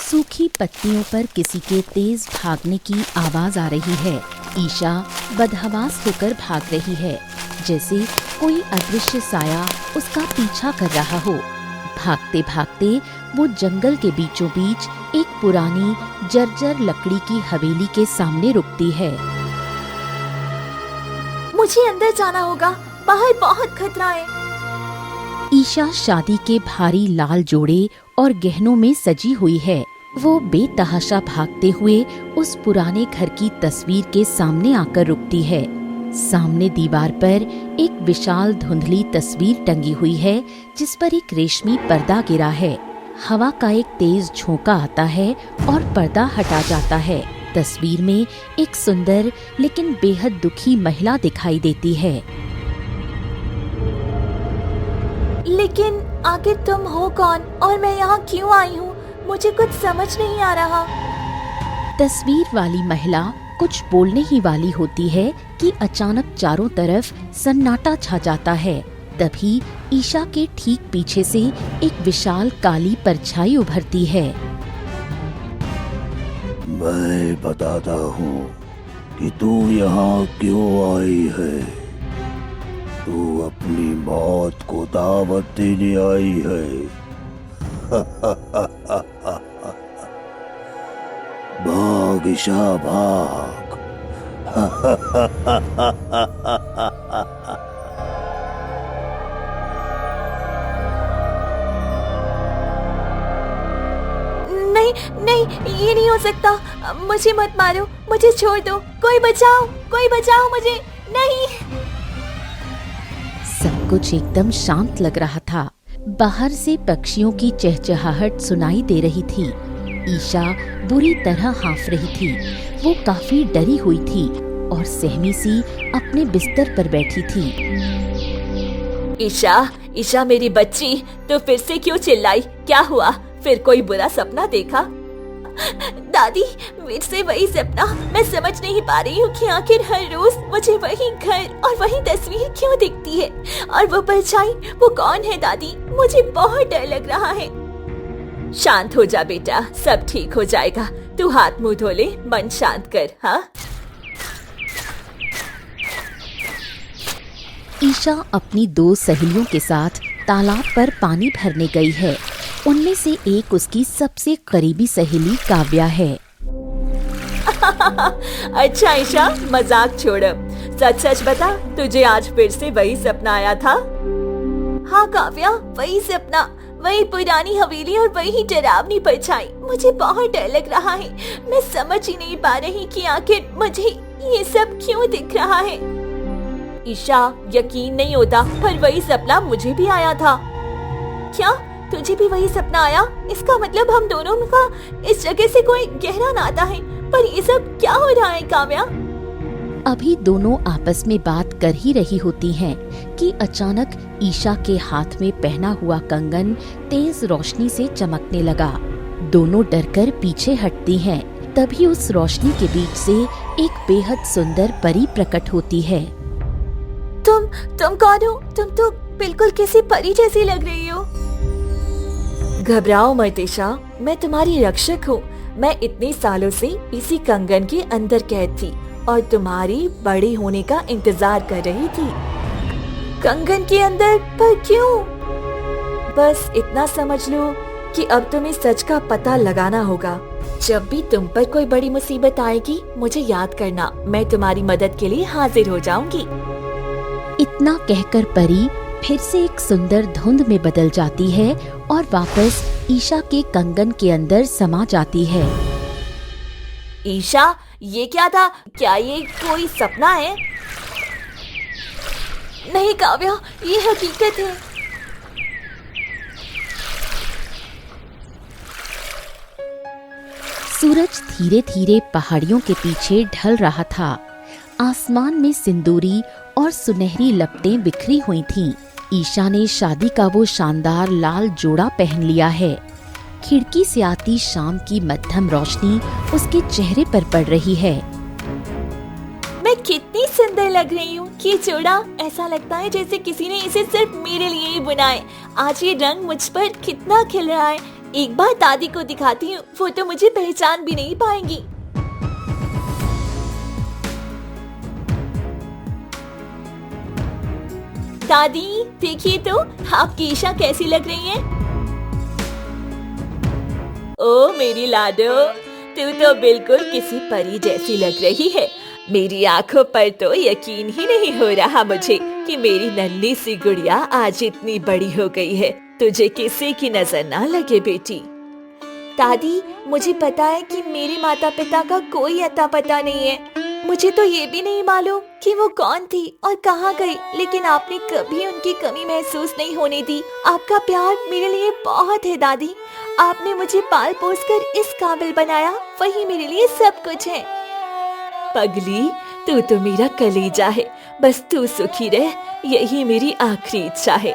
सूखी पत्तियों पर किसी के तेज भागने की आवाज आ रही है। ईशा बदहवास होकर भाग रही है, जैसे कोई अदृश्य साया उसका पीछा कर रहा हो। भागते भागते वो जंगल के बीचों बीच एक पुरानी जर्जर लकड़ी की हवेली के सामने रुकती है। मुझे अंदर जाना होगा, बाहर बहुत खतरा है। ईशा शादी के भारी लाल जोड़े और गहनों में सजी हुई है। वो बेतहाशा भागते हुए उस पुराने घर की तस्वीर के सामने आकर रुकती है। सामने दीवार पर एक विशाल धुंधली तस्वीर टंगी हुई है, जिस पर एक रेशमी पर्दा गिरा है। हवा का एक तेज झोंका आता है और पर्दा हटा जाता है। तस्वीर में एक सुंदर लेकिन बेहद दुखी महिला दिखाई देती है। लेकिन आखिर तुम हो कौन और मैं यहाँ क्यों आई हूँ? मुझे कुछ समझ नहीं आ रहा। तस्वीर वाली महिला कुछ बोलने ही वाली होती है कि अचानक चारों तरफ सन्नाटा छा जाता है। तभी ईशा के ठीक पीछे से एक विशाल काली परछाई उभरती है। मैं बताता हूँ कि तू यहाँ क्यों आई है। तू अपनी मौत को दावत देने आई है। भाग ईशा भाग। नहीं नहीं, ये नहीं हो सकता। मुझे मत मारो, मुझे छोड़ दो। कोई बचाओ मुझे। नहीं। सब कुछ एकदम शांत लग रहा था। बाहर से पक्षियों की चहचहाहट सुनाई दे रही थी। ईशा बुरी तरह हांफ रही थी। वो काफी डरी हुई थी और सहमी सी अपने बिस्तर पर बैठी थी। ईशा मेरी बच्ची, तो फिर से क्यों चिल्लाई? क्या हुआ? फिर कोई बुरा सपना देखा? दादी, फिर से वही सपना। मैं समझ नहीं पा रही हूँ कि आखिर हर रोज मुझे वही घर और वही तस्वीर क्यों दिखती है। और वो परछाई, वो कौन है दादी? मुझे बहुत डर लग रहा है। शांत हो जा बेटा, सब ठीक हो जाएगा। तू हाथ मुंह धो ले, मन शांत कर। हाँ। ईशा अपनी 2 सहेलियों के साथ तालाब पर पानी भरने गई है। उनमें से एक उसकी सबसे करीबी सहेली काव्या है। अच्छा ईशा, मजाक छोड़। सच सच बता, तुझे आज फिर से वही सपना आया था? हाँ काव्या, वही सपना, वही पुरानी हवेली और वही डरावनी परछाई। मुझे बहुत डर लग रहा है। मैं समझ ही नहीं पा रही कि आखिर मुझे ये सब क्यों दिख रहा है। ईशा, यकीन नहीं होता, पर वही सपना मुझे भी आया था। क्या तुझे भी वही सपना आया? इसका मतलब हम दोनों का इस जगह से कोई गहरा नाता है। पर ये सब क्या हो रहा है काव्या? अभी दोनों आपस में बात कर ही रही होती हैं कि अचानक ईशा के हाथ में पहना हुआ कंगन तेज रोशनी से चमकने लगा। दोनों डरकर पीछे हटती हैं। तभी उस रोशनी के बीच से एक बेहद सुंदर परी प्रकट होती है। तुम कौन हो? तुम तो बिल्कुल किसी परी जैसी लग रही हो। घबराओ मत ईशा, मैं तुम्हारी रक्षक हूँ। मैं इतने सालों से इसी कंगन के अंदर कैद थी और तुम्हारी बड़ी होने का इंतजार कर रही थी। कंगन के अंदर? पर क्यों? बस इतना समझ लो कि अब तुम्हें सच का पता लगाना होगा। जब भी तुम पर कोई बड़ी मुसीबत आएगी, मुझे याद करना। मैं तुम्हारी मदद के लिए हाजिर हो जाऊंगी। इतना कहकर परी फिर से एक सुंदर धुंध में बदल जाती है और वापस ईशा के कंगन के अंदर समा जाती है। ईशा, ये क्या था? क्या ये कोई सपना है? नहीं काव्या, ये हकीकत है। सूरज धीरे धीरे पहाड़ियों के पीछे ढल रहा था। आसमान में सिंदूरी और सुनहरी लपटें बिखरी हुई थीं। ईशा ने शादी का वो शानदार लाल जोड़ा पहन लिया है। खिड़की से आती शाम की मध्यम रोशनी उसके चेहरे पर पड़ रही है। मैं कितनी सुंदर लग रही हूँ। ये जोड़ा ऐसा लगता है जैसे किसी ने इसे सिर्फ मेरे लिए ही बुना है। आज ये रंग मुझ पर कितना खिल रहा है। एक बार दादी को दिखाती हूँ, वो तो मुझे पहचान भी नहीं पाएंगी। दादी देखिए तो आपकी ईशा कैसी लग रही है। ओ मेरी लाडो, तू तो बिल्कुल किसी परी जैसी लग रही है। मेरी आंखों पर तो यकीन ही नहीं हो रहा मुझे कि मेरी नन्ही सी गुड़िया आज इतनी बड़ी हो गई है। तुझे किसी की नजर ना लगे बेटी। दादी मुझे पता है कि मेरे माता पिता का कोई अता पता नहीं है। मुझे तो ये भी नहीं मालूम कि वो कौन थी और कहाँ गई, लेकिन आपने कभी उनकी कमी महसूस नहीं होने दी। आपका प्यार मेरे लिए बहुत है दादी। आपने मुझे पाल पोस कर इस काबिल बनाया, वही मेरे लिए सब कुछ है। पगली, तू तो मेरा कलेजा है, बस तू सुखी रह, यही मेरी आखिरी इच्छा है।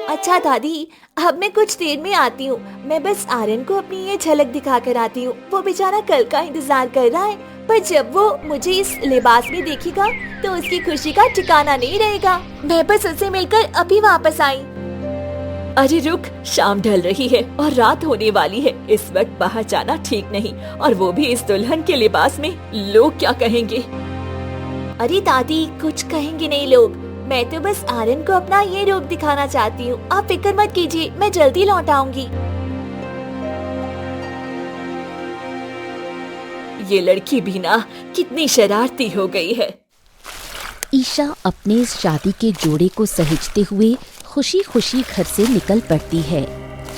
अच्छा दादी, अब मैं कुछ देर में आती हूँ। मैं बस आर्यन को अपनी ये झलक दिखा कर आती हूँ। वो बेचारा कल का इंतजार कर रहा है, पर जब वो मुझे इस लिबास में देखेगा तो उसकी खुशी का ठिकाना नहीं रहेगा। मैं बस उससे मिलकर अभी वापस आई। अरे रुक, शाम ढल रही है और रात होने वाली है। इस वक्त बाहर जाना ठीक नहीं, और वो भी इस दुल्हन के लिबास में। लोग क्या कहेंगे? अरे दादी, कुछ कहेंगे नहीं लोग। मैं तो बस आर्यन को अपना ये रूप दिखाना चाहती हूँ। आप फिक्र मत कीजिए, मैं जल्दी लौट आऊंगी। ये लड़की भी ना कितनी शरारती हो गई है। ईशा अपने इस शादी के जोड़े को सहेजते हुए खुशी खुशी घर से निकल पड़ती है।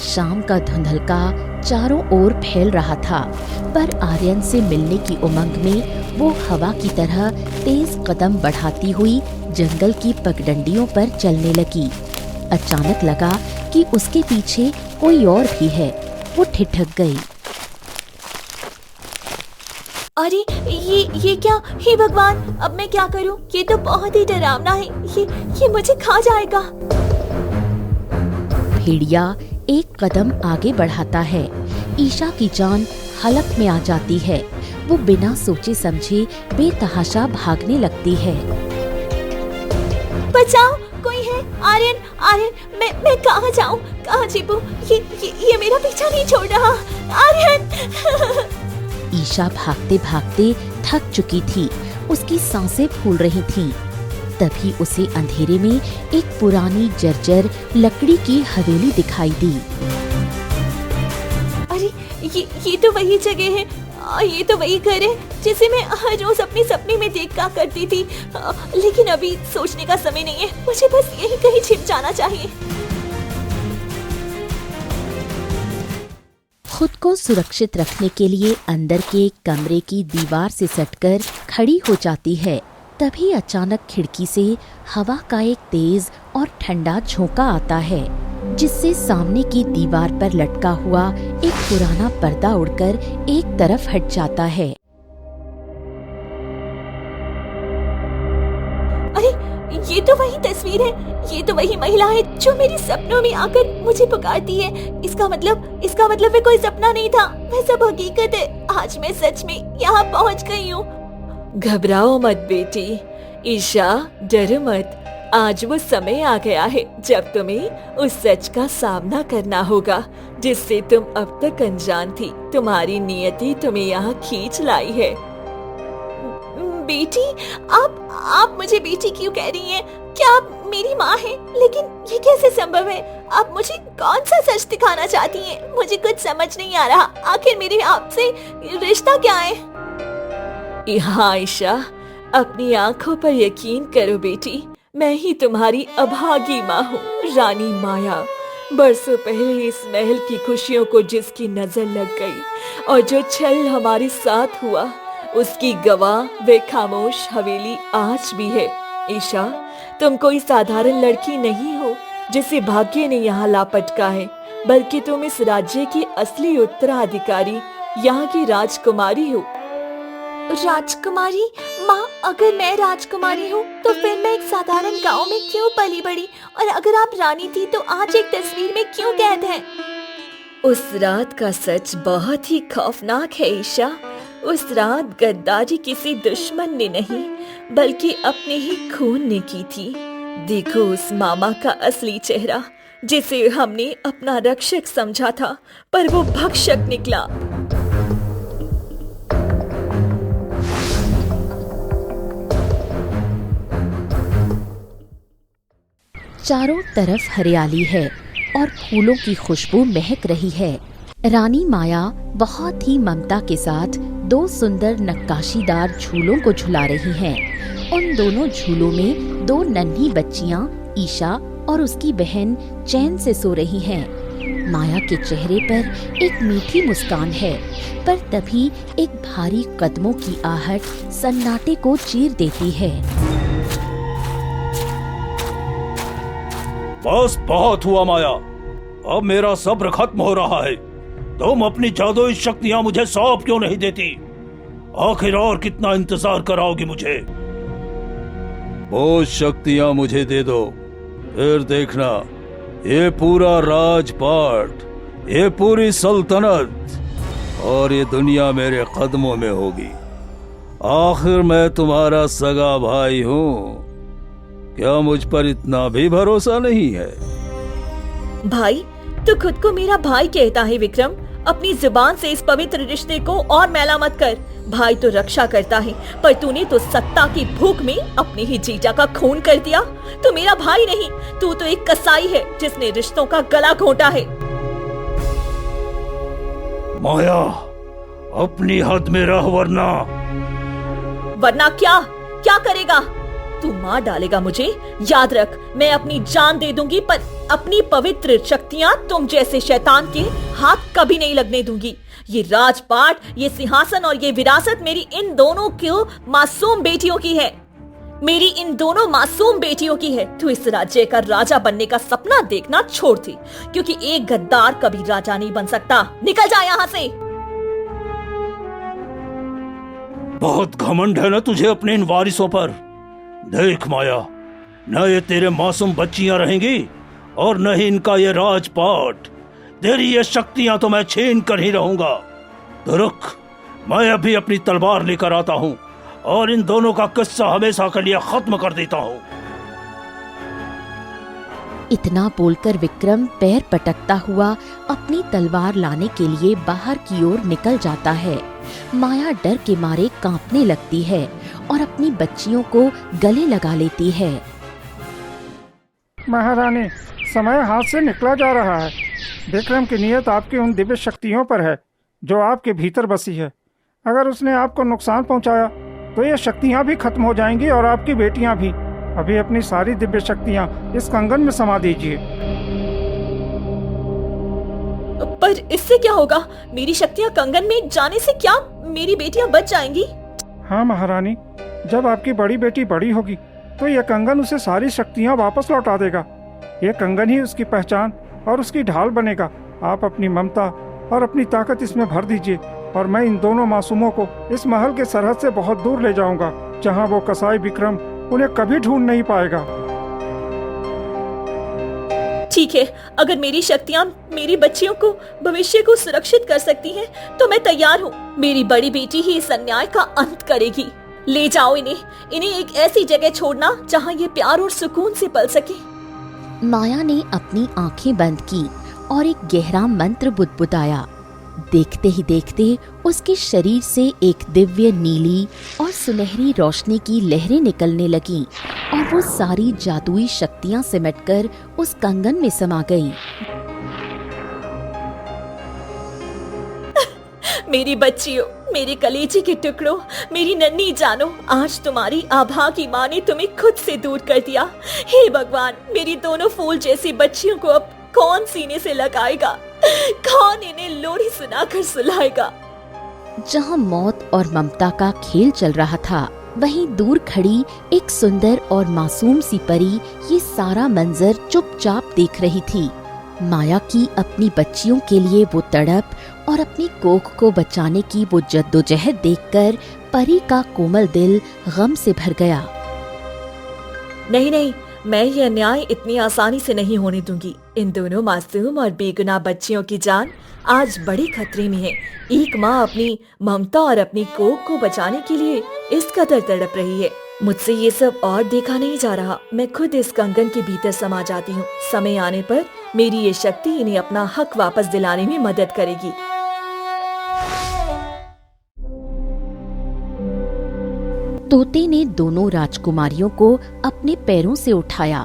शाम का धुंधलका चारों ओर फैल रहा था, पर आर्यन से मिलने की उमंग में वो हवा की तरह तेज कदम बढ़ाती हुई जंगल की पगडंडियों पर चलने लगी। अचानक लगा कि उसके पीछे कोई और भी है। वो ठिठक गई। अरे ये क्या? हे भगवान, अब मैं क्या करूं? ये तो बहुत ही डरावना है। ये मुझे खा जाएगा। भेड़िया एक कदम आगे बढ़ाता है। ईशा की जान हलक में आ जाती है। वो बिना सोचे समझे बेतहाशा भागने लगती है। बचाओ, कोई है? आर्यन, आर्यन, मैं कहाँ जाऊं, कहाँ छिपूं? ये मेरा पीछा नहीं छोड़ रहा। आर्यन! ईशा भागते भागते थक चुकी थी। उसकी सांसें फूल रही थीं। तभी उसे अंधेरे में एक पुरानी जर्जर लकड़ी की हवेली दिखाई दी। अरे ये तो वही जगह है। ये तो वही घर है जिसे मैं हर रोज अपने सपने में देखा करती थी। लेकिन अभी सोचने का समय नहीं है। मुझे बस यहीं कहीं छिप जाना चाहिए। खुद को सुरक्षित रखने के लिए अंदर के एक कमरे की दीवार से सटकर खड़ी हो जाती है। तभी अचानक खिड़की से हवा का एक तेज और ठंडा झोंका आता है, जिससे सामने की दीवार पर लटका हुआ एक पुराना पर्दा उड़कर एक तरफ हट जाता है। अरे ये तो वही तस्वीर है। ये तो वही महिला है जो मेरे सपनों में आकर मुझे पुकारती है। इसका मतलब मैं कोई सपना नहीं था, मैं सब हकीकत है। आज मैं सच में यहाँ पहुँच गई हूँ। घबराओ मत बेटी। ईशा, डरो मत। आज वो समय आ गया है जब तुम्हें उस सच का सामना करना होगा जिससे तुम अब तक अनजान थी। तुम्हारी नियति तुम्हें यहाँ खींच लाई है। बेटी, आप मुझे बेटी क्यों कह रही हैं? क्या आप मेरी माँ हैं? लेकिन ये कैसे संभव है? आप मुझे कौन सा सच दिखाना चाहती हैं? मुझे कुछ समझ नहीं आ रहा। आखिर मेरे आपसे रिश्ता क्या है? हाँ ईशा, अपनी आंखों पर यकीन करो बेटी। मैं ही तुम्हारी अभागी माँ हूँ, रानी माया। बरसों पहले इस महल की खुशियों को जिसकी नजर लग गई और जो छल हमारे साथ हुआ, उसकी गवाह वे खामोश हवेली आज भी है। ईशा, तुम कोई साधारण लड़की नहीं हो जिसे भाग्य ने यहाँ लापटका है, बल्कि तुम इस राज्य की असली उत्तराधिकारी, यहाँ की राजकुमारी हो। राजकुमारी? माँ, अगर मैं राजकुमारी हूँ तो फिर मैं एक साधारण गांव में क्यों पली बड़ी? और अगर आप रानी थी तो आज एक तस्वीर में क्यों कैद हैं? उस रात का सच बहुत ही खौफनाक है ईशा। उस रात गद्दारी किसी दुश्मन ने नहीं, बल्कि अपने ही खून ने की थी। देखो उस मामा का असली चेहरा। जिसे हमने अपना रक्षक समझा था, पर वो भक्षक निकला। चारों तरफ हरियाली है और फूलों की खुशबू महक रही है। रानी माया बहुत ही ममता के साथ 2 सुंदर नक्काशीदार झूलों को झुला रही हैं। उन दोनों झूलों में 2 नन्ही बच्चियां ईशा और उसकी बहन चैन से सो रही हैं। माया के चेहरे पर एक मीठी मुस्कान है, पर तभी एक भारी कदमों की आहट सन्नाटे को चीर देती है। बस बहुत हुआ माया, अब मेरा सब्र खत्म हो रहा है। तुम अपनी जादुई शक्तियां मुझे सौंप क्यों नहीं देती? आखिर और कितना इंतजार कराओगी मुझे? वो शक्तियां मुझे दे दो, फिर देखना ये पूरा राजपाट, ये पूरी सल्तनत और ये दुनिया मेरे कदमों में होगी। आखिर मैं तुम्हारा सगा भाई हूँ, क्या मुझ पर इतना भी भरोसा नहीं है? भाई, तू खुद को मेरा भाई कहता है विक्रम। अपनी जुबान से इस पवित्र रिश्ते को और मैला मत कर। भाई तो रक्षा करता है, पर तूने तो सत्ता की भूख में अपने ही जीजा का खून कर दिया। तू मेरा भाई नहीं, तू तो एक कसाई है जिसने रिश्तों का गला घोंटा है। माया, अपनी हद में रह, वरना क्या क्या करेगा? तू मार डालेगा मुझे, याद रख। मैं अपनी जान दे दूंगी, पर अपनी पवित्र शक्तियां तुम जैसे शैतान के हाथ कभी नहीं लगने दूंगी। ये राजपाट, ये सिंहासन और ये विरासत मेरी इन दोनों की मासूम बेटियों की है। मेरी इन दोनों मासूम बेटियों की है। तू इस राज्य का राजा बनने का सपना देखना छोड़ थी, क्योंकि एक गद्दार कभी राजा नहीं बन सकता। निकल जा यहाँ से। बहुत घमंड है ना तुझे अपने इन वारिसों पर। देख माया, न ये तेरे मासूम बच्चियां रहेंगी और न ही इनका ये राजपाट। तेरी ये शक्तियां तो मैं छीन कर ही रहूंगा। तो रुक, मैं अभी अपनी तलवार लेकर आता हूं और इन दोनों का किस्सा हमेशा के लिए खत्म कर देता हूं। इतना बोलकर विक्रम पैर पटकता हुआ अपनी तलवार लाने के लिए बाहर की ओर निकल जाता है। माया डर के मारे कांपने लगती है और अपनी बच्चियों को गले लगा लेती है। महारानी, समय हाथ से निकला जा रहा है। विक्रम की नियत आपकी उन दिव्य शक्तियों पर है जो आपके भीतर बसी है। अगर उसने आपको नुकसान पहुंचाया तो ये शक्तियां भी खत्म हो जाएंगी और आपकी बेटियां भी। अभी अपनी सारी दिव्य शक्तियां इस कंगन में समा दीजिए। पर इससे क्या होगा? मेरी शक्तियां कंगन में जाने से क्या मेरी बेटियां बच जाएंगी? हाँ महारानी, जब आपकी बड़ी बेटी बड़ी होगी तो यह कंगन उसे सारी शक्तियां वापस लौटा देगा। यह कंगन ही उसकी पहचान और उसकी ढाल बनेगा। आप अपनी ममता और अपनी ताकत इसमें भर दीजिए और मैं इन दोनों मासूमों को इस महल के सरहद से बहुत दूर ले जाऊंगा, जहां वो कसाई विक्रम उन्हें कभी ढूंढ नहीं पाएगा। ठीक है, अगर मेरी शक्तियां मेरी बच्चियों को भविष्य को सुरक्षित कर सकती हैं, तो मैं तैयार हूँ। मेरी बड़ी बेटी ही इस अन्याय का अंत करेगी। ले जाओ इन्हें एक ऐसी जगह छोड़ना जहाँ ये प्यार और सुकून से पल सके। माया ने अपनी आंखें बंद की और एक गहरा मंत्र बुदबुदाया। देखते ही देखते उसके शरीर से एक दिव्य नीली और सुनहरी रोशनी की लहरें निकलने लगीं और वो सारी जादुई शक्तियां सिमटकर उस कंगन में समा गईं। मेरी बच्चियों, मेरे कलेजे के टुकड़ों, मेरी नन्ही जानो, आज तुम्हारी आभा की माँ ने तुम्हें खुद से दूर कर दिया। हे भगवान, मेरी दोनों फूल जैसी बच्चियों को अब कौन सीने से लगाएगा? कौन इन्हें लोरी सुनाकर सुलाएगा? जहाँ मौत और ममता का खेल चल रहा था, वहीं दूर खड़ी एक सुंदर और मासूम सी परी ये सारा मंजर चुपचाप देख रही थी। माया की अपनी बच्चियों के लिए वो तड़प और अपनी कोख को बचाने की वो जद्दोजहद देखकर परी का कोमल दिल गम से भर गया। नहीं, मैं ये अन्याय इतनी आसानी से नहीं होने दूंगी। इन दोनों मासूम और बेगुनाह बच्चियों की जान आज बड़ी खतरे में है। एक माँ अपनी ममता और अपनी कोख को बचाने के लिए इस कदर तड़प रही है। मुझसे ये सब और देखा नहीं जा रहा। मैं खुद इस कंगन के भीतर समा जाती हूँ। समय आने पर मेरी ये शक्ति इन्हें अपना हक वापस दिलाने में मदद करेगी। तोते ने दोनों राजकुमारियों को अपने पैरों से उठाया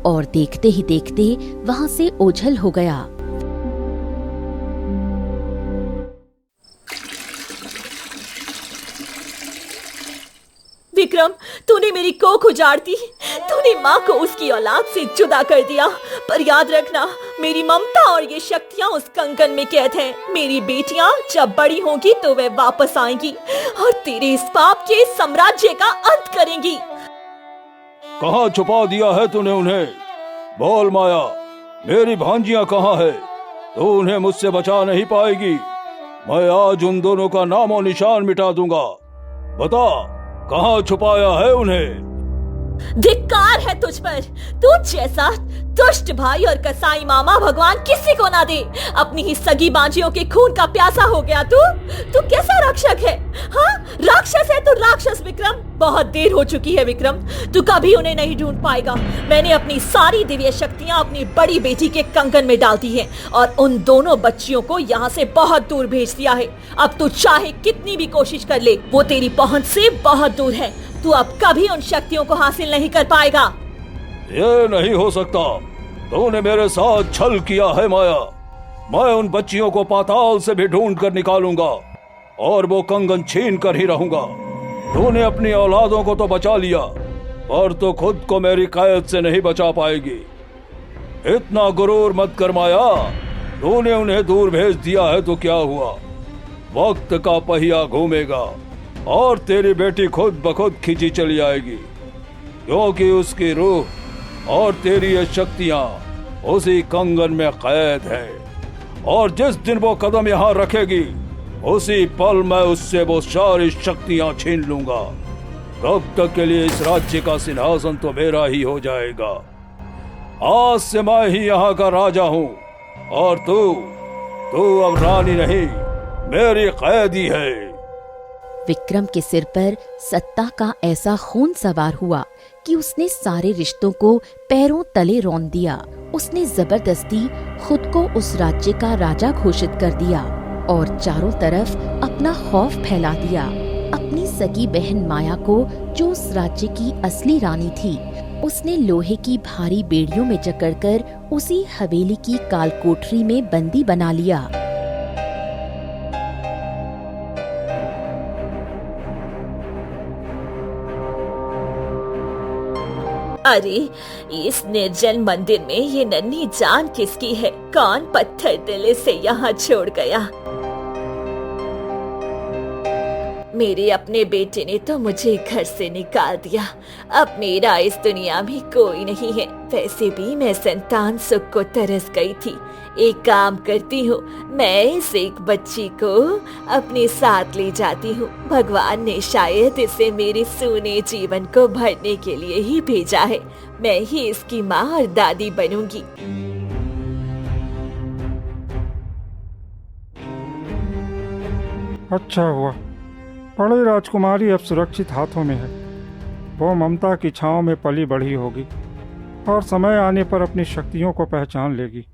और देखते ही देखते वहां से ओझल हो गया। विक्रम, तूने मेरी कोख उजाड़ दी। तूने माँ को उसकी औलाद से जुदा कर दिया। पर याद रखना, मेरी ममता और ये शक्तियाँ उस कंगन में कैद हैं। मेरी बेटियाँ जब बड़ी होंगी तो वे वापस आएंगी और तेरे इस पाप के साम्राज्य का अंत करेंगी। कहाँ छुपा दिया है तूने उन्हें? बोल माया, मेरी भांजियाँ कहाँ है? तू उन्हें मुझसे बचा नहीं पाएगी। मैं आज उन दोनों का नामो निशान मिटा दूंगा। बता, कहाँ छुपाया है उन्हें? धिक्कार है तुझ पर। तू जैसा दुष्ट भाई और कसाई मामा भगवान किसी को ना दे। अपनी ही सगी बांझियों के खून का प्यासा हो गया तू कैसा रक्षक है? हाँ, राक्षस है तू, राक्षस। विक्रम, बहुत देर हो चुकी है विक्रम। तू कभी उन्हें नहीं ढूंढ पाएगा। मैंने अपनी सारी दिव्य शक्तियां अपनी बड़ी बेटी के कंगन में डाल दी हैं और उन दोनों बच्चियों को यहाँ से बहुत दूर भेज दिया है। अब तू चाहे कितनी भी कोशिश कर ले, वो तेरी पहुंच से बहुत दूर है। तू अब कभी उन शक्तियों को हासिल नहीं कर पाएगा। ये नहीं हो सकता। तूने मेरे साथ छल किया है माया। मैं उन बच्चियों को पाताल से भी ढूंढ कर निकालूंगा और वो कंगन छीन कर ही रहूंगा। तूने अपनी औलादों को तो बचा लिया, पर तो खुद को मेरी कैद से नहीं बचा पाएगी। इतना गुरूर मत कर माया। तूने उन्हें दूर भेज दिया है तो क्या हुआ? वक्त का पहिया घूमेगा और तेरी बेटी खुद ब खुद खींची चली आएगी, क्योंकि उसकी रूह और तेरी ये शक्तियां उसी कंगन में कैद है। और जिस दिन वो कदम यहाँ रखेगी, उसी पल मैं उससे वो सारी शक्तियां छीन लूंगा। तब तक के लिए इस राज्य का सिंहासन तो मेरा ही हो जाएगा। आज से मैं ही यहाँ का राजा हूँ और तू अब रानी नहीं, मेरी कैदी है। विक्रम के सिर पर सत्ता का ऐसा खून सवार हुआ कि उसने सारे रिश्तों को पैरों तले रौंद दिया। उसने जबरदस्ती खुद को उस राज्य का राजा घोषित कर दिया और चारों तरफ अपना खौफ फैला दिया। अपनी सगी बहन माया को, जो उस राज्य की असली रानी थी, उसने लोहे की भारी बेड़ियों में जकड़कर उसी हवेली की कालकोठरी में बंदी बना लिया। अरे, इस निर्जन मंदिर में ये नन्ही जान किसकी है? कौन पत्थर दिल से यहाँ छोड़ गया? मेरे अपने बेटे ने तो मुझे घर से निकाल दिया। अब मेरा इस दुनिया में कोई नहीं है। वैसे भी मैं संतान सुख को तरस गई थी। एक काम करती हूँ, मैं इस एक बच्ची को अपने साथ ले जाती हूँ। भगवान ने शायद इसे मेरे सूने जीवन को भरने के लिए ही भेजा है। मैं ही इसकी माँ और दादी बनूंगी। अच्छा हुआ, बड़ी राजकुमारी अब सुरक्षित हाथों में है। वो ममता की छांव में पली बढ़ी होगी और समय आने पर अपनी शक्तियों को पहचान लेगी।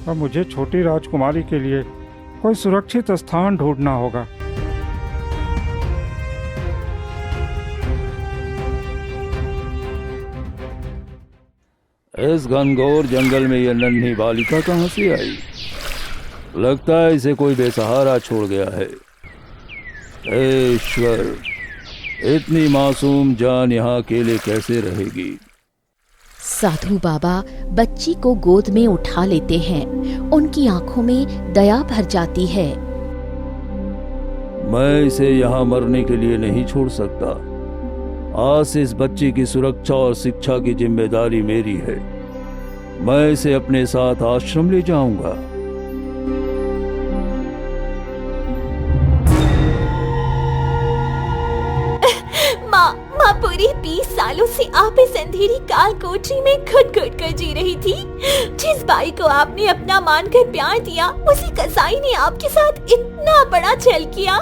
अब मुझे छोटी राजकुमारी के लिए कोई सुरक्षित स्थान ढूंढना होगा। इस घनघोर जंगल में यह नन्ही बालिका कहाँ से आई? लगता है इसे कोई बेसहारा छोड़ गया है। ईश्वर, इतनी मासूम जान यहाँ अकेले कैसे रहेगी? साधु बाबा बच्ची को गोद में उठा लेते हैं। उनकी आंखों में दया भर जाती है। मैं इसे यहाँ मरने के लिए नहीं छोड़ सकता। आज से इस बच्ची की सुरक्षा और शिक्षा की जिम्मेदारी मेरी है। मैं इसे अपने साथ आश्रम ले जाऊंगा। माँ पूरी 20 साल सालों से आप इस अंधेरी काल कोठरी में घुट घुट कर जी रही थी। जिस भाई को आपने अपना मानकर प्यार दिया, उसी कसाई ने आपके साथ इतना बड़ा छल किया।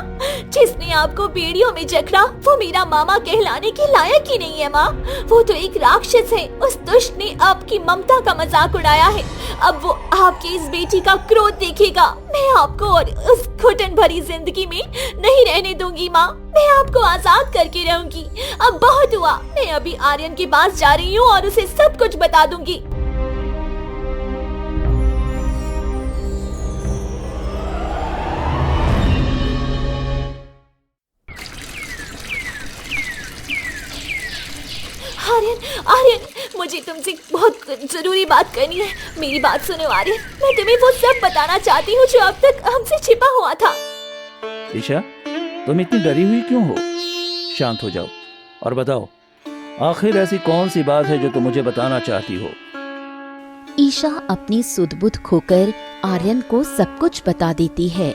जिसने आपको बेड़ियों में जकड़ा, वो मेरा मामा कहलाने के लायक ही नहीं है माँ। वो तो एक राक्षस है। उस दुष्ट ने आपकी ममता का मजाक उड़ाया है। अब वो आपकी इस बेटी का क्रोध देखेगा। मैं आपको और उस घुटन भरी जिंदगी में नहीं रहने दूंगी माँ। मैं आपको आजाद करके रहूंगी। अब बहुत हुआ। मैं अभी आर्यन के पास जा रही हूँ और उसे सब कुछ बता दूंगी। आर्यन, आर्यन, मुझे तुमसे बहुत जरूरी बात करनी है। मेरी बात सुनो आर्यन, मैं तुम्हें वो सब बताना चाहती हूँ जो अब तक हमसे छिपा हुआ था। ईशा, तुम इतनी डरी हुई क्यों हो? शांत हो जाओ और बताओ, आखिर ऐसी कौन सी बात है जो तुम मुझे बताना चाहती हो? ईशा अपनी सुध-बुध खोकर आर्यन को सब कुछ बता देती है।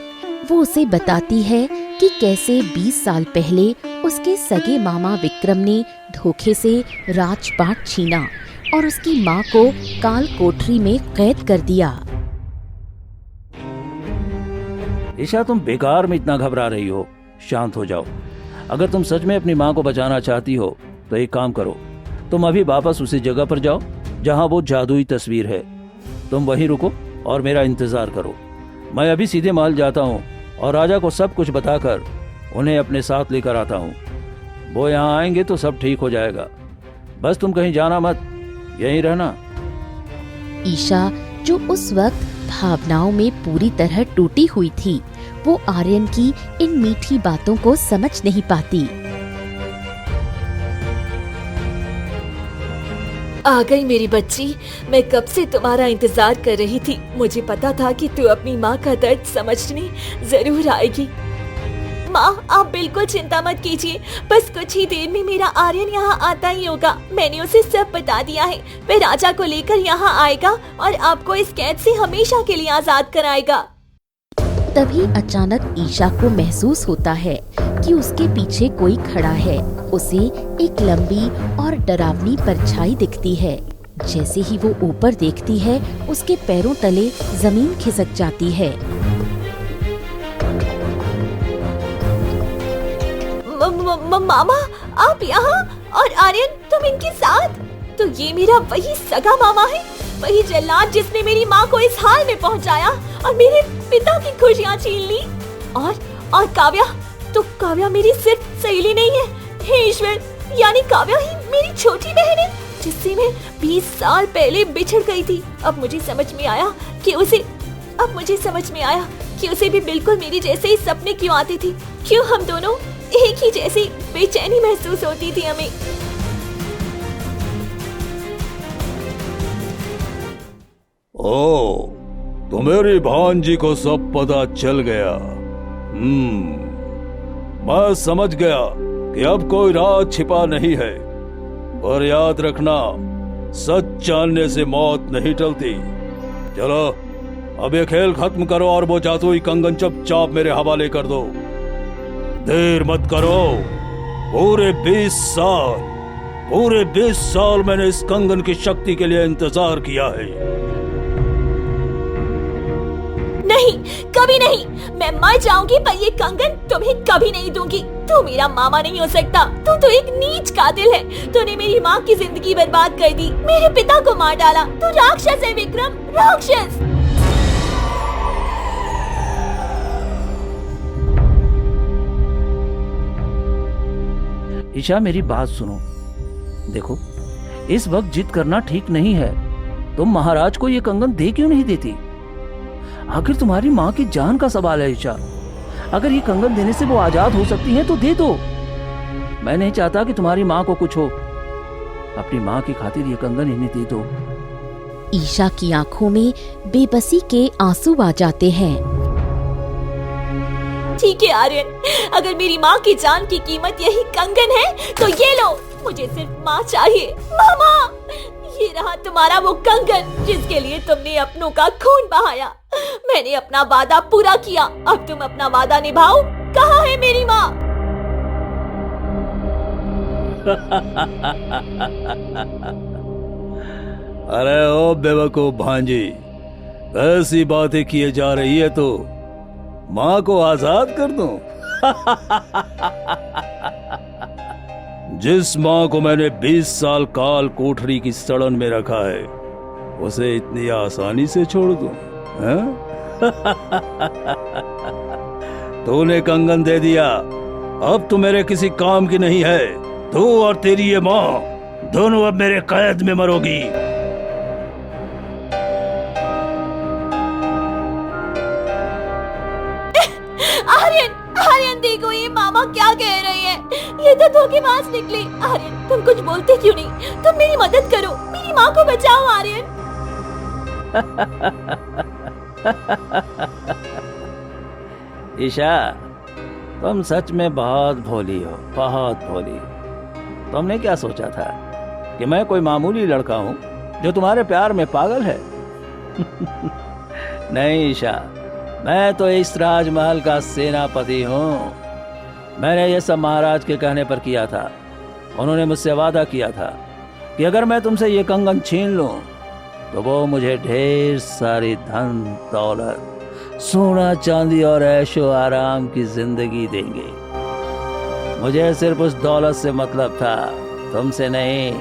वो उसे बताती है कि कैसे 20 साल पहले उसके सगे मामा विक्रम ने धोखे से राजपाट छीना और उसकी माँ को काल कोठरी में कैद कर दिया। ईशा, तुम बेकार में इतना घबरा रही हो। शांत हो जाओ। अगर तुम सच में अपनी माँ को बचाना चाहती हो तो एक काम करो, तुम अभी वापस उसी जगह पर जाओ जहाँ वो जादुई तस्वीर है। तुम वहीं रुको और मेरा इंतजार करो। मैं अभी सीधे महल जाता हूँ और राजा को सब कुछ बताकर उन्हें अपने साथ लेकर आता हूँ। वो यहाँ आएंगे तो सब ठीक हो जाएगा। बस तुम कहीं जाना मत, यहीं रहना। ईशा, जो उस वक्त भावनाओं में पूरी तरह टूटी हुई थी, वो आर्यन की इन मीठी बातों को समझ नहीं पाती। आ गई मेरी बच्ची। मैं कब से तुम्हारा इंतजार कर रही थी। मुझे पता था कि तू अपनी माँ का दर्द समझने जरूर आएगी। माँ, आप बिल्कुल चिंता मत कीजिए। बस कुछ ही देर में मेरा आर्यन यहाँ आता ही होगा। मैंने उसे सब बता दिया है। वह राजा को लेकर यहाँ आएगा और आपको इस कैद से हमेशा के लिए आजाद कराएगा। तभी अचानक ईशा को महसूस होता है कि उसके पीछे कोई खड़ा है। उसे एक लंबी और डरावनी परछाई दिखती है। जैसे ही वो ऊपर देखती है, उसके पैरों तले जमीन खिसक जाती है। मामा, आप यहाँ? और आर्यन, तुम इनके साथ? तो ये मेरा वही सगा मामा है, वही जल्लाद जिसने मेरी माँ को इस हाल में पहुँचाया और मेरे पिता की खुशियाँ छीन ली। और काव्या, तो काव्या मेरी सिर्फ सहेली नहीं है। हे ईश्वर, यानी काव्या ही मेरी छोटी बहन है, जिससे मैं 20 साल पहले बिछड़ गई थी। अब मुझे समझ में आया कि उसे भी बिल्कुल मेरी जैसे ही सपने क्यों आते थे। क्यों हम दोनों एक ही जैसी बेचैनी महसूस होती थी हमें। ओ, तो मेरी भांजी को सब पता चल गया। मैं समझ गया कि अब कोई राज छिपा नहीं है। पर याद रखना, सच जानने से मौत नहीं टलती। चलो, अब ये खेल खत्म करो और वो जादुई कंगन चुपचाप मेरे हवाले कर दो। देर मत करो। पूरे 20 साल मैंने इस कंगन की शक्ति के लिए इंतजार किया है। नहीं, कभी नहीं। मैं मर जाऊंगी पर ये कंगन तुम्हें कभी नहीं दूंगी। तू मेरा मामा नहीं हो सकता। तू तो एक नीच कातिल है। तूने मेरी माँ की जिंदगी बर्बाद कर दी, मेरे पिता को मार डाला। तू राक्षस है विक्रम, राक्षस। ईशा, मेरी बात सुनो। देखो, इस वक्त जिद करना ठीक नहीं है। तुम महाराज को ये कंगन दे क्यों नहीं देती? आखिर तुम्हारी माँ की जान का सवाल है ईशा। अगर ये कंगन देने से वो आजाद हो सकती हैं तो दे दो। मैं नहीं चाहता कि तुम्हारी माँ को कुछ हो। अपनी माँ की खातिर ये कंगन इन्हें दे दो। ईशा की आंखों में बेबसी के आंसू आ जाते हैं। ठीक है आर्यन, अगर मेरी माँ की जान की कीमत यही कंगन है तो ये लो। मुझे सिर्फ माँ चाहिए। मामा, ये रहा तुम्हारा वो कंगन जिसके लिए तुमने अपनों का खून बहाया। मैंने अपना वादा पूरा किया, अब तुम अपना वादा निभाओ। कहाँ है मेरी माँ? अरे ओ बेवकूफ भांजी, ऐसी बातें किए जा रही है तो माँ को आजाद कर दूं? जिस माँ को मैंने 20 साल काल कोठरी की सड़न में रखा है, उसे इतनी आसानी से छोड़ दूं? हैं? तूने कंगन दे दिया, अब तू मेरे किसी काम की नहीं है। तू और तेरी ये माँ दोनों अब मेरे कैद में मरोगी। आर्यन, आर्यन देखो ये मामा क्या कह रही है। ये तो धोखेबाज निकली। आर्यन तुम कुछ बोलते क्यों नहीं? तुम मेरी मदद करो, मेरी माँ को बचाओ आर्यन। ईशा, तुम सच में बहुत भोली हो, बहुत भोली। तुमने क्या सोचा था कि मैं कोई मामूली लड़का हूँ जो तुम्हारे प्यार में पागल है? नहीं ईशा, मैं तो इस राजमहल का सेनापति हूँ। मैंने ये सब महाराज के कहने पर किया था। उन्होंने मुझसे वादा किया था कि अगर मैं तुमसे ये कंगन छीन लूं तो वो मुझे ढेर सारी धन दौलत, सोना चांदी और ऐशो आराम की जिंदगी देंगे। मुझे सिर्फ उस दौलत से मतलब था, तुमसे नहीं।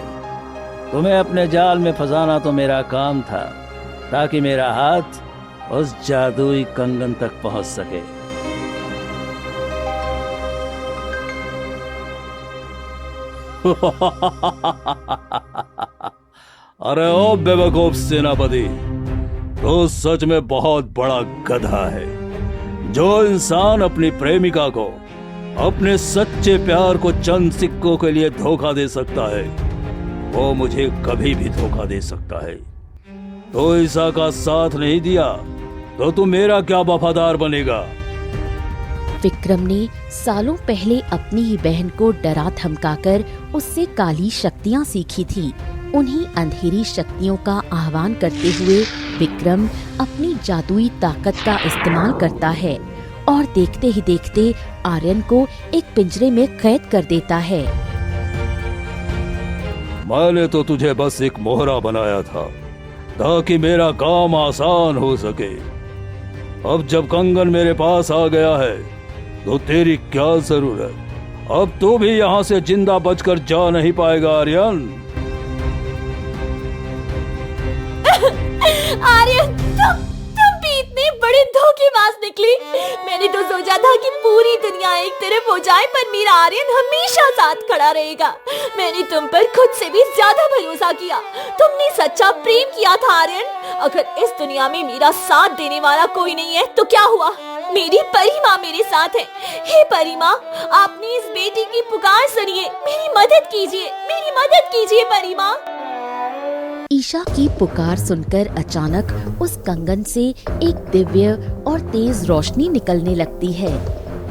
तुम्हें अपने जाल में फंसाना तो मेरा काम था, ताकि मेरा हाथ उस जादुई कंगन तक पहुंच सके। अरे ओ बेवकूफ सेनापति, तो सच में बहुत बड़ा गधा है। जो इंसान अपनी प्रेमिका को अपने सच्चे प्यार को चंद सिक्कों के लिए धोखा दे सकता है, वो मुझे कभी भी धोखा दे सकता है। तो ईसा का साथ नहीं दिया तो तू मेरा क्या वफादार बनेगा? विक्रम ने सालों पहले अपनी ही बहन को डरा धमकाकर उससे काली शक्तियाँ सीखी थी। उन्हीं अंधेरी शक्तियों का आह्वान करते हुए विक्रम अपनी जादुई ताकत का इस्तेमाल करता है और देखते ही देखते आर्यन को एक पिंजरे में कैद कर देता है। मैंने तो तुझे बस एक मोहरा बनाया था ताकि मेरा काम आसान हो सके। अब जब कंगन मेरे पास आ गया है तो तेरी क्या जरूरत? अब तू भी यहाँ से जिंदा बचकर जा नहीं पाएगा आर्यन। आर्यन तुम भी इतने बड़े धोखेबाज निकली। मैंने तो सोचा था कि पूरी दुनिया एक तरफ हो जाए, पर मेरा आर्यन हमेशा साथ खड़ा रहेगा। मैंने तुम पर खुद से भी ज्यादा भरोसा किया। तुमने सच्चा प्रेम किया था आर्यन। अगर इस दुनिया में मेरा साथ देने वाला कोई नहीं है तो क्या हुआ? मेरी परी माँ मेरे साथ है। हे परी माँ, आपने इस बेटी की पुकार सुनिए, मेरी मदद कीजिए, मेरी मदद कीजिए परी माँ। ईशा की पुकार सुनकर अचानक उस कंगन से एक दिव्य और तेज रोशनी निकलने लगती है।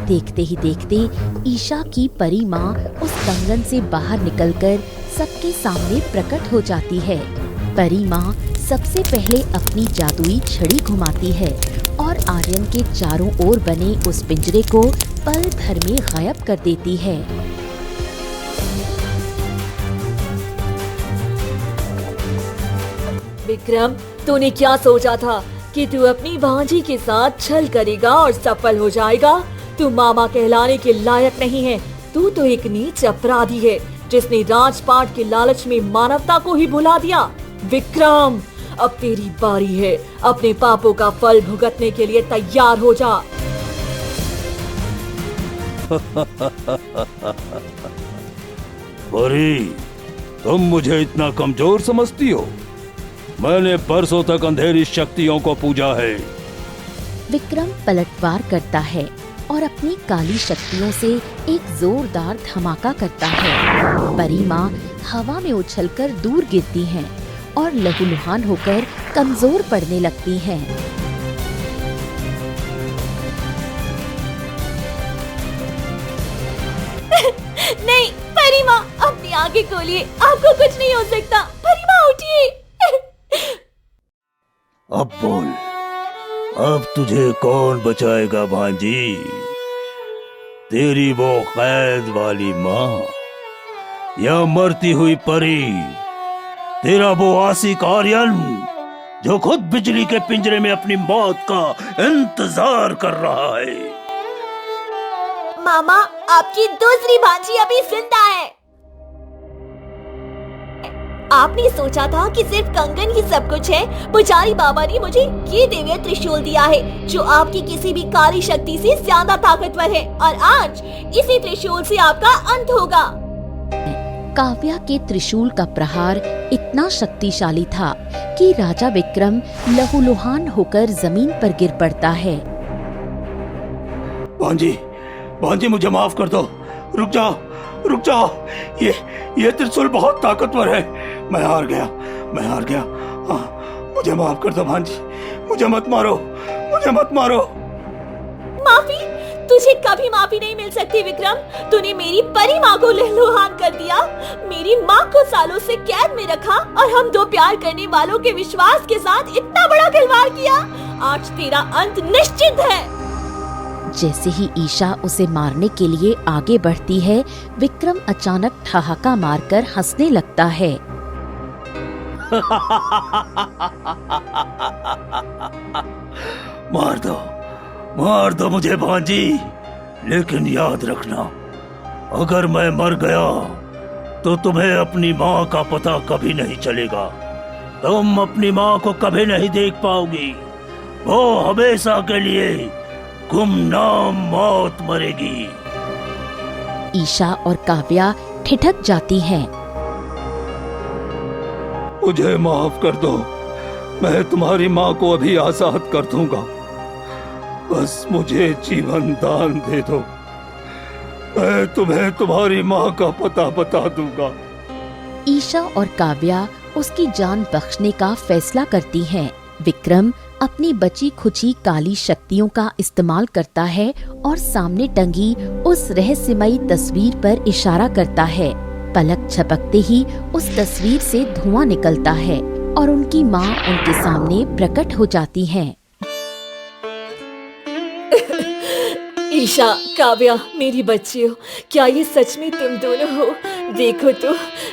देखते ही देखते ईशा की परी माँ उस कंगन से बाहर निकलकर सबके सामने प्रकट हो जाती है। परी माँ सबसे पहले अपनी जादुई छड़ी घुमाती है और आर्यन के चारों ओर बने उस पिंजरे को पल भर में गायब कर देती है। विक्रम, तूने क्या सोचा था कि तू अपनी भांजी के साथ छल करेगा और सफल हो जाएगा? तू मामा कहलाने के लायक नहीं है। तू तो एक नीच अपराधी है जिसने राजपाट के लालच में मानवता को ही भुला दिया। विक्रम, अब तेरी बारी है। अपने पापों का फल भुगतने के लिए तैयार हो जा। परी, तुम मुझे इतना कमजोर समझती हो? मैंने बरसों तक अंधेरी शक्तियों को पूजा है। विक्रम पलटवार करता है और अपनी काली शक्तियों से एक जोरदार धमाका करता है। परी माँ हवा में उछलकर दूर गिरती हैं और लहूलुहान होकर कमजोर पड़ने लगती हैं। नहीं परी माँ, अपनी आंखें खोलिए, आपको कुछ नहीं हो सकता। परी माँ उठिए। अब बोल, अब तुझे कौन बचाएगा भांजी? तेरी वो कैद वाली माँ या मरती हुई परी, तेरा वो आशिक आर्यन जो खुद बिजली के पिंजरे में अपनी मौत का इंतजार कर रहा है। मामा, आपकी दूसरी भांजी अभी जिंदा है। आपने सोचा था कि सिर्फ कंगन ही सब कुछ है। पुजारी बाबा ने मुझे ये दिव्य त्रिशूल दिया है जो आपकी किसी भी काली शक्ति से ज्यादा ताकतवर है, और आज इसी त्रिशूल से आपका अंत होगा। काव्या के त्रिशूल का प्रहार इतना शक्तिशाली था कि राजा विक्रम लहूलुहान होकर जमीन पर गिर पड़ता है। भांजी, भांजी मुझे माफ कर दो। रुक जाओ, रुक जाओ। ये त्रिशूल बहुत ताकतवर है। मैं हार गया। हाँ, मुझे माफ कर दो भांजी। मुझे मत मारो। माफी? तुझे कभी माफी नहीं मिल सकती विक्रम। तूने मेरी परी माँ को लहूलुहान कर दिया, मेरी माँ को सालों से कैद में रखा, और हम दो प्यार करने वालों के विश्वास के साथ इतना बड़ा खिलवाड़ किया। आज तेरा अंत निश्चित है। जैसे ही ईशा उसे मारने के लिए आगे बढ़ती है, विक्रम अचानक ठहाका मारकर हंसने लगता है। मार दो मुझे भांजी, लेकिन याद रखना, अगर मैं मर गया तो तुम्हें अपनी माँ का पता कभी नहीं चलेगा। तुम अपनी माँ को कभी नहीं देख पाओगी। वो हमेशा के लिए गुमनाम मौत मरेगी। ईशा और काव्या ठिठक जाती हैं। मुझे माफ कर दो, मैं तुम्हारी माँ को अभी आजाद कर दूंगा। बस मुझे जीवन दान दे दो, मैं तुम्हें तुम्हारी माँ का पता बता दूंगा। ईशा और काव्या उसकी जान बख्शने का फैसला करती हैं। विक्रम अपनी बची खुची काली शक्तियों का इस्तेमाल करता है और सामने टंगी उस रहस्यमयी तस्वीर पर इशारा करता है। पलक झपकते ही उस तस्वीर से धुआं निकलता है और उनकी माँ उनके सामने प्रकट हो जाती हैं। ईशा, काव्या, मेरी बच्चियों, क्या ये सच में तुम दोनों हो? देखो तो,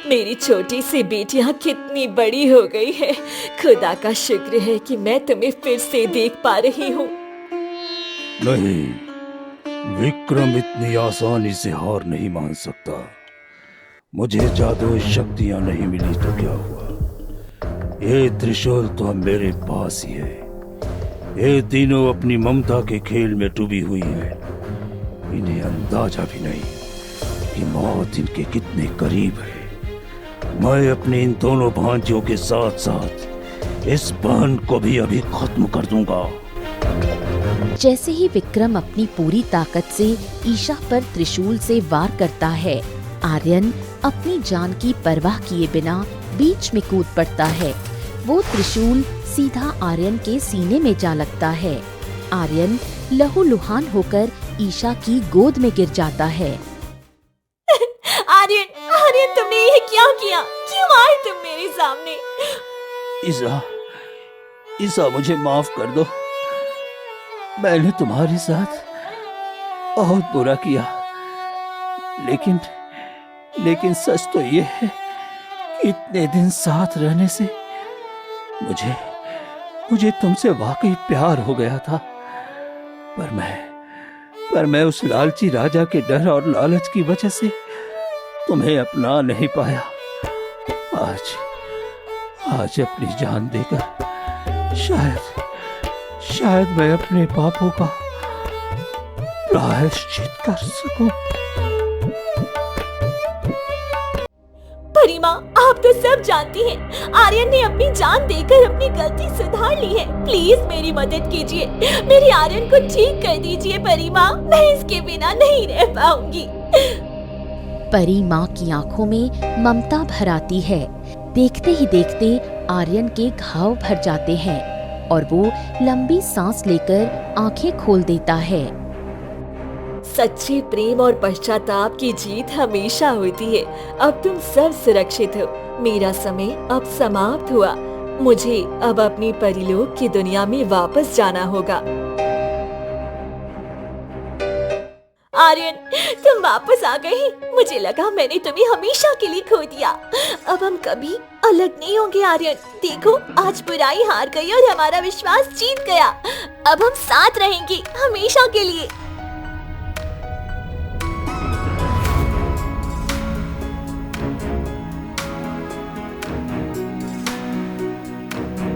मेरी छोटी सी बेटियां कितनी बड़ी हो गई है। खुदा का शुक्र है कि मैं तुम्हें फिर से देख पा रही हूँ। नहीं, विक्रम इतनी आसानी से हार नहीं मान सकता। मुझे जादुई शक्तियां नहीं मिली तो क्या हुआ? ये त्रिशूल तो मेरे पास ही है। ये तीनों अपनी ममता के खेल में डूबी हुई है। इन्हें अंदाजा भी नहीं कि मौत इनके कितने करीब है। मैं अपने इन दोनों भांजियों के साथ साथ इस बहन को भी अभी खत्म कर दूंगा। जैसे ही विक्रम अपनी पूरी ताकत से ईशा पर त्रिशूल से वार करता है, आर्यन अपनी जान की परवाह किए बिना बीच में कूद पड़ता है। वो त्रिशूल सीधा आर्यन के सीने में जा लगता है। आर्यन लहूलुहान होकर ईशा की गोद में गिर जाता है। आर्यन, तुमने ये क्या किया? क्यों आए तुम मेरे सामने? ईशा, मुझे माफ कर दो। मैंने तुम्हारे साथ बहुत बुरा किया, लेकिन सच तो ये है कि इतने दिन साथ रहने से मुझे तुमसे वाकई प्यार हो गया था। पर मैं उस लालची राजा के डर और लालच की वजह से तुम्हें अपना नहीं पाया। आज अपनी जान देकर शायद मैं अपने पापों का प्रायश्चित कर सकूं। परी माँ, आप तो सब जानती हैं। आर्यन ने अपनी जान देकर अपनी गलती सुधार ली है। प्लीज मेरी मदद कीजिए, मेरे आर्यन को ठीक कर दीजिए परी माँ। मैं इसके बिना नहीं रह पाऊंगी। परी माँ की आंखों में ममता भर आती है। देखते ही देखते आर्यन के घाव भर जाते हैं और वो लंबी सांस लेकर आंखें खोल देता है। सच्चे प्रेम और पश्चाताप की जीत हमेशा होती है। अब तुम सब सुरक्षित हो। मेरा समय अब समाप्त हुआ। मुझे अब अपनी परिलोक की दुनिया में वापस जाना होगा। आर्यन, तुम वापस आ गए। मुझे लगा मैंने तुम्हें हमेशा के लिए खो दिया। अब हम कभी अलग नहीं होंगे आर्यन। देखो, आज बुराई हार गई और हमारा विश्वास जीत गया। अब हम साथ रहेंगे हमेशा के लिए।